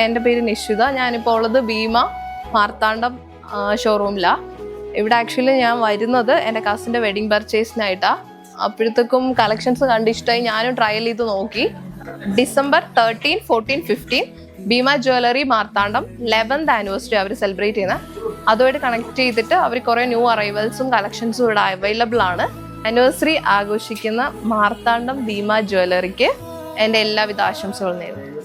എൻ്റെ പേര് നിശ്ചിത. ഞാനിപ്പോൾ ഉള്ളത് ഭീമ മാർത്താണ്ഡം ഷോറൂമിലാണ്. ഇവിടെ ആക്ച്വലി ഞാൻ വരുന്നത് എൻ്റെ കസിൻ്റെ വെഡിങ് പർച്ചേസിനായിട്ടാണ്. അപ്പോഴത്തേക്കും കളക്ഷൻസ് കണ്ടിഷ്ടമായി, ഞാനും ട്രയൽ ചെയ്ത് നോക്കി. December 13, 14, 15 Bhima jewellery Marthandam 11th anniversary അവർ സെലിബ്രേറ്റ് ചെയ്യുന്നത്. അതുമായിട്ട് കണക്ട് ചെയ്തിട്ട് അവർ കുറേ ന്യൂ അറൈവൽസും കളക്ഷൻസും ഇവിടെ അവൈലബിൾ ആണ്. ആനിവേഴ്സറി ആഘോഷിക്കുന്ന മാർത്താണ്ഡം ഭീമ ജ്വല്ലറിക്ക് എൻ്റെ എല്ലാവിധ ആശംസകളും നേരുന്നു.